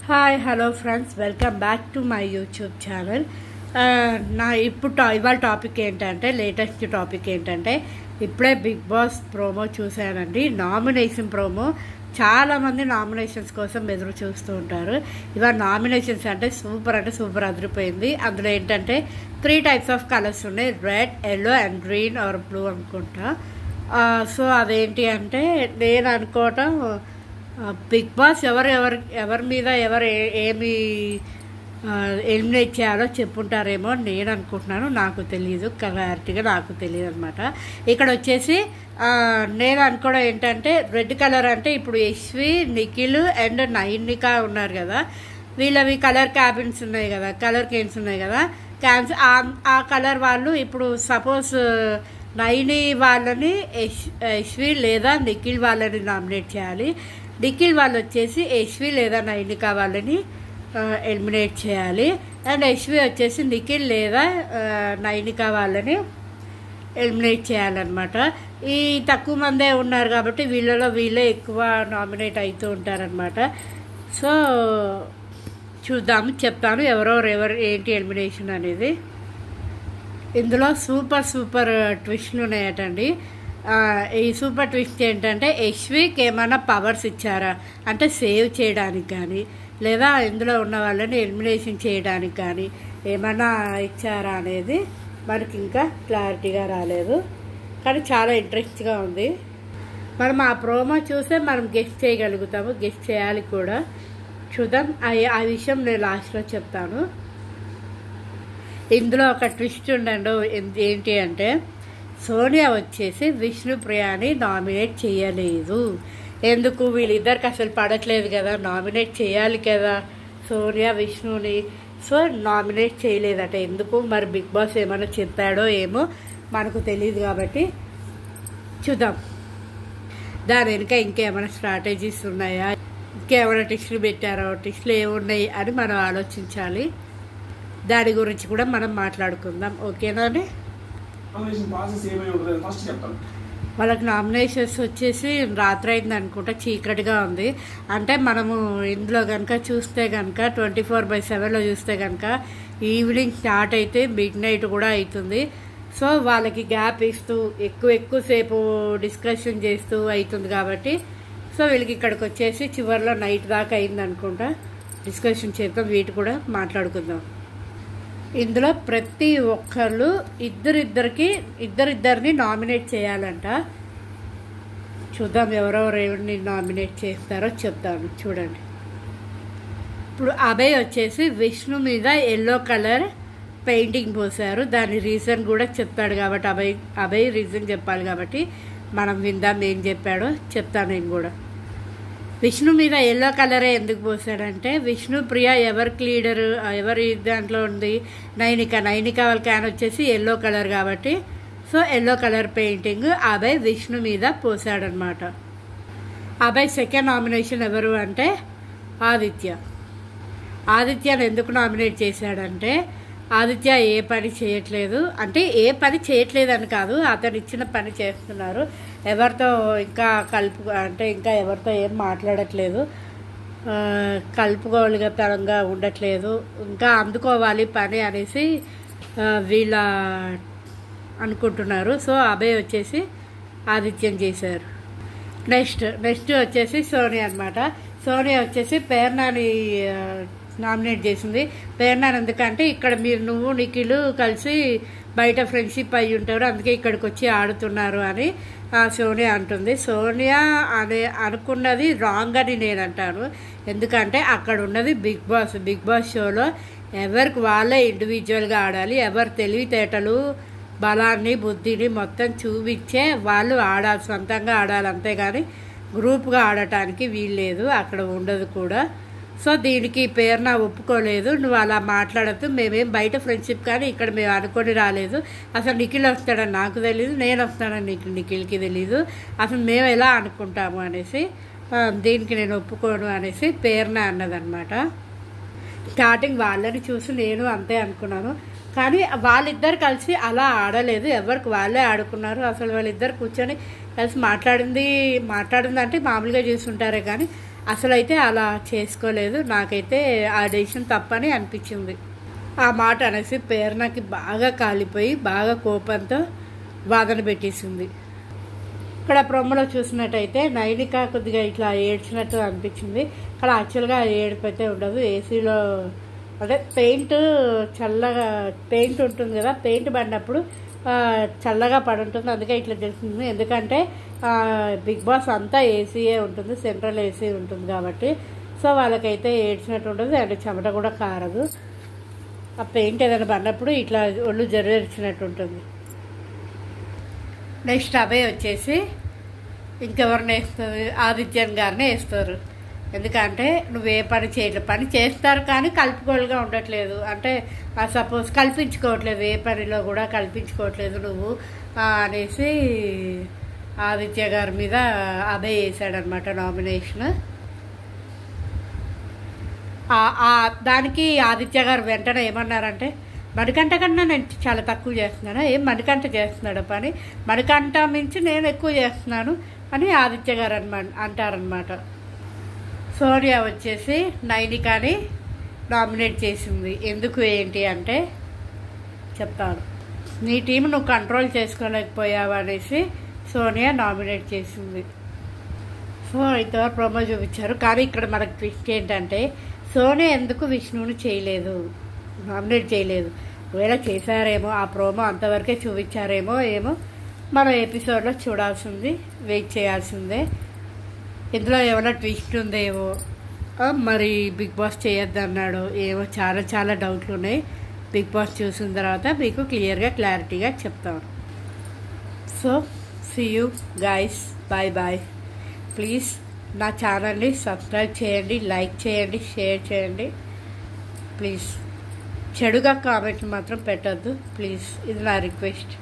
Hi hello friends, welcome back to my YouTube channel. ఇవాళ topic ఏంటంటే, latest topic ఏంటంటే, ఇప్పుడే బిగ్ బాస్ ప్రోమో చూశానండి. Nomination promo. చాలామంది నామినేషన్స్ కోసం ఎదురు చూస్తూ ఉంటారు. ఇవాళ నామినేషన్స్ అంటే సూపర్ అదిరిపోయింది. అందులో ఏంటంటే 3 టైప్స్ ఆఫ్ కలర్స్ ఉన్నాయి. Red, yellow and green or blue అనుకుంటా. సో అదేంటి అంటే, నేను అనుకోవటం బిగ్ బాస్ ఎవరి మీద ఏమి ఎలిమినేట్ చేయాలో చెప్పుంటారేమో నేను అనుకుంటున్నాను. నాకు తెలియదు, క్లారిటీగా నాకు తెలియదు అనమాట. ఇక్కడ వచ్చేసి నేను అనుకోవడం ఏంటంటే, రెడ్ కలర్ అంటే ఇప్పుడు యశ్వి, నిఖిల్ అండ్ నైనిక ఉన్నారు కదా, వీళ్ళవి కలర్ క్యాబిన్స్ ఉన్నాయి కదా, కలర్ కేన్స్ ఉన్నాయి కదా, ఆ కలర్ వాళ్ళు ఇప్పుడు సపోజ్ నైని వాళ్ళని యశ్వి లేదా నిఖిల్ వాళ్ళని నామినేట్ చేయాలి. నిఖిల్ వాళ్ళు వచ్చేసి యశ్వి లేదా నైనిక వాళ్ళని ఎలిమినేట్ చేయాలి. అండ్ యశ్వి వచ్చేసి నిఖిల్ లేదా నైనిక వాళ్ళని ఎలిమినేట్ చేయాలన్నమాట. ఈ తక్కువ మందే ఉన్నారు కాబట్టి వీళ్ళలో వీళ్ళే ఎక్కువ నామినేట్ అవుతూ ఉంటారనమాట. సో చూద్దాము, చెప్తాను ఎవరు ఏంటి ఎలిమినేషన్ అనేది. ఇందులో సూపర్ ట్విస్ట్లు ఉన్నాయటండి. ఈ సూపర్ ట్విస్ట్ ఏంటంటే, యశ్వికి ఏమైనా పవర్స్ ఇచ్చారా అంటే సేవ్ చేయడానికి కానీ, లేదా ఇందులో ఉన్న వాళ్ళని ఎలిమినేషన్ చేయడానికి కానీ ఏమైనా ఇచ్చారా అనేది మనకి ఇంకా క్లారిటీగా రాలేదు. కానీ చాలా ఇంట్రెస్ట్గా ఉంది. మనం ఆ ప్రోమో చూస్తే మనం గెస్ట్ చేయగలుగుతాము, గెస్ట్ చేయాలి కూడా. చూద్దాం, ఆ విషయం నేను లాస్ట్లో చెప్తాను. ఇందులో ఒక ట్విస్ట్ ఉండండి. ఏంటి అంటే, సోనియా వచ్చేసి విష్ణుప్రియని నామినేట్ చేయలేదు. ఎందుకు? వీళ్ళిద్దరికి అసలు పడట్లేదు కదా, నామినేట్ చేయాలి కదా సోనియా విష్ణుని. సో నామినేట్ చేయలేదట. ఎందుకు మరి? బిగ్ బాస్ ఏమైనా చెప్పాడో ఏమో, మనకు తెలియదు. కాబట్టి చూద్దాం దాని వెనుక ఇంకేమైనా స్ట్రాటజీస్ ఉన్నాయా, ఇంకేమైనా టిస్టులు పెట్టారో, టిస్టులు ఏమున్నాయి అని మనం ఆలోచించాలి. దాని గురించి కూడా మనం మాట్లాడుకుందాం. ఓకేనా అండి? వాళ్ళకి నామినేషన్స్ వచ్చేసి రాత్రి అయింది అనుకుంటా, చీకటిగా ఉంది. అంటే మనము ఇందులో కనుక చూస్తే కనుక 24/7లో చూస్తే కనుక ఈవినింగ్ స్టార్ట్ అయితే మిడ్ నైట్ కూడా అవుతుంది. సో వాళ్ళకి గ్యాప్ ఇస్తూ ఎక్కువసేపు డిస్కషన్ చేస్తూ అవుతుంది కాబట్టి, సో వీళ్ళకి ఇక్కడికి వచ్చేసి చివరిలో నైట్ దాకా అయింది అనుకుంటా. డిస్కషన్ చేద్దాం, వీటి కూడా మాట్లాడుకుందాం. ఇందులో ప్రతి ఒక్కళ్ళు ఇద్దరిని నామినేట్ చేయాలంట. చూద్దాం ఎవరిని నామినేట్ చేస్తారో చెప్తాను, చూడండి. ఇప్పుడు అభయ్ వచ్చేసి విష్ణు మీద ఎల్లో కలర్ పెయింటింగ్ పోసారు. దాని రీజన్ కూడా చెప్తాడు కాబట్టి, అభయ్ రీజన్ చెప్పాలి కాబట్టి మనం విందాం ఏం చెప్పాడో చెప్తాను నేను కూడా. విష్ణు మీద ఎల్లో కలరే ఎందుకు పోసాడంటే, విష్ణుప్రియ ఎవరికి లీడరు, ఎవరి దాంట్లో ఉంది? నైనిక వాళ్ళ క్యాన్ వచ్చేసి ఎల్లో కలర్ కాబట్టి, so yellow colour painting Abhay Vishnu మీద పోసాడనమాట. అభయ్ సెకండ్ నామినేషన్ ఎవరు అంటే ఆదిత్యను ఎందుకు నామినేట్ చేశాడంటే, ఆదిత్య ఏ పని చేయట్లేదు. అంటే ఏ పని చేయట్లేదు అని కాదు, అతను ఇచ్చిన పని చేస్తున్నారు. ఎవరితో ఇంకా ఇంకా ఎవరితో ఏం మాట్లాడట్లేదు, కలుపుకోలుగతనంగా ఉండట్లేదు, ఇంకా అందుకోవాలి పని అనేసి వీళ్ళ అనుకుంటున్నారు. సో అభయ్ వచ్చేసి ఆదిత్యం చేశారు. నెక్స్ట్ వచ్చేసి సోనియా అనమాట. సోనియా వచ్చేసి పేర్నాని నామినేట్ చేసింది. పేర్నాని ఎందుకంటే, ఇక్కడ నువ్వు నిఖిల్ కలిసి బయట ఫ్రెండ్షిప్ అయ్యి ఉంటారు, అందుకే ఇక్కడికి వచ్చి ఆడుతున్నారు అని సోనియా అంటుంది. సోనియా అనుకున్నది రాంగ్ అని నేను అంటాను. ఎందుకంటే అక్కడ ఉన్నది బిగ్ బాస్ షోలో ఎవరికి వాళ్ళే ఇండివిజువల్గా ఆడాలి. ఎవరు తెలివితేటలు, బలాన్ని, బుద్ధిని మొత్తం చూపించే వాళ్ళు ఆడాలి, సొంతంగా ఆడాలి. అంతేగాని గ్రూప్గా ఆడటానికి వీల్లేదు, అక్కడ ఉండదు కూడా. సో దీనికి పేరున ఒప్పుకోలేదు. నువ్వు అలా మాట్లాడద్దు, మేమేం బయట ఫ్రెండ్షిప్ కానీ ఇక్కడ మేము అనుకొని రాలేదు. అసలు నిఖిల్ వస్తాడని నాకు తెలీదు, నేను వస్తానని నిఖిల్కి తెలీదు. అసలు మేము ఎలా అనుకుంటాము అనేసి, దీనికి నేను ఒప్పుకోను అనేసి పేరున అన్నదన్నమాట. స్టార్టింగ్ వాళ్ళని చూసి నేను అంతే అనుకున్నాను. కానీ వాళ్ళిద్దరు కలిసి అలా ఆడలేదు, ఎవరికి వాళ్ళే ఆడుకున్నారు. అసలు వాళ్ళిద్దరు కూర్చొని కలిసి మాట్లాడింది అంటే మామూలుగా చూస్తుంటారే కానీ అసలు అయితే అలా చేసుకోలేదు. నాకైతే ఆ డెసిషన్ తప్పని అనిపించింది. ఆ మాట అనేసి ప్రేరణకి బాగా కాలిపోయి బాగా కోపంతో వాదన పెట్టేసింది. ఇక్కడ ప్రోమోలో చూసినట్టయితే నైనిక కొద్దిగా ఇట్లా ఏడ్చినట్టు అనిపించింది. అక్కడ యాక్చువల్గా ఏడుపు అయితే ఉండదు. ఏసీలో అంటే చల్లగా పెయింట్ ఉంటుంది కదా, పెయింట్ పడినప్పుడు చల్లగా పడి ఉంటుంది, అందుకే ఇట్లా తెలుస్తుంది. ఎందుకంటే బిగ్ బాస్ అంతా ఏసీయే ఉంటుంది, సెంట్రల్ ఏసీ ఉంటుంది కాబట్టి. సో వాళ్ళకైతే ఏడ్చినట్టు ఉండదు అండ్ చెమట కూడా కారదు. ఆ పెయింట్ ఏదైనా పడినప్పుడు ఇట్లా ఒళ్ళు జరుచినట్టు ఉంటుంది. నెక్స్ట్ అభయ్ వచ్చేసి ఇంకెవరిని వేస్తుంది, ఆదిత్యన్ గారిని వేస్తారు. ఎందుకంటే నువ్వే పని చేయట్లేదు, పని చేస్తారు కానీ కలుపుకోలుగా ఉండట్లేదు, అంటే సపోజ్ కల్పించుకోవట్లేదు, ఏ పనిలో కూడా కల్పించుకోవట్లేదు నువ్వు అనేసి ఆదిత్య గారి మీద అభయ్ వేసాడనమాట నామినేషన్. దానికి ఆదిత్య గారు వెంటనే ఏమన్నారంటే, మణికంఠ కన్నా నేను చాలా తక్కువ చేస్తున్నాను, ఏం మణికంఠ చేస్తున్నాడు పని, మణికంఠ మించి నేను ఎక్కువ చేస్తున్నాను అని ఆదిత్య గారు అంటారనమాట. సోనియా వచ్చేసి నైనికాని నామినేట్ చేసింది. ఎందుకు ఏంటి అంటే చెప్తాను. నీ టీం నువ్వు కంట్రోల్ చేసుకోలేకపోయావు అనేసి సోనియా నామినేట్ చేసింది. సో ఇంతవరకు ప్రోమో చూపించారు. కానీ ఇక్కడ మనకు ట్విస్ట్ ఏంటంటే సోనియా ఎందుకు విష్ణువుని నామినేట్ చేయలేదు. ఒకవేళ చేశారేమో, ఆ ప్రోమో అంతవరకే చూపించారేమో ఏమో, మనం ఎపిసోడ్లో చూడాల్సింది, వెయిట్ చేయాల్సిందే. ఇందులో ఏమైనా ట్విస్ట్ ఉందేమో, మరి బిగ్ బాస్ చేయొద్దన్నాడు ఏమో, చాలా చాలా డౌట్లు ఉన్నాయి. బిగ్ బాస్ చూసిన తర్వాత మీకు క్లారిటీగా చెప్తాను. So see you guys, bye bye. Please నా ఛానల్ని సబ్స్క్రైబ్ చేయండి, లైక్ చేయండి, షేర్ చేయండి. ప్లీజ్ చెడుగా కామెంట్లు మాత్రం పెట్టద్దు ప్లీజ్, ఇది నా రిక్వెస్ట్.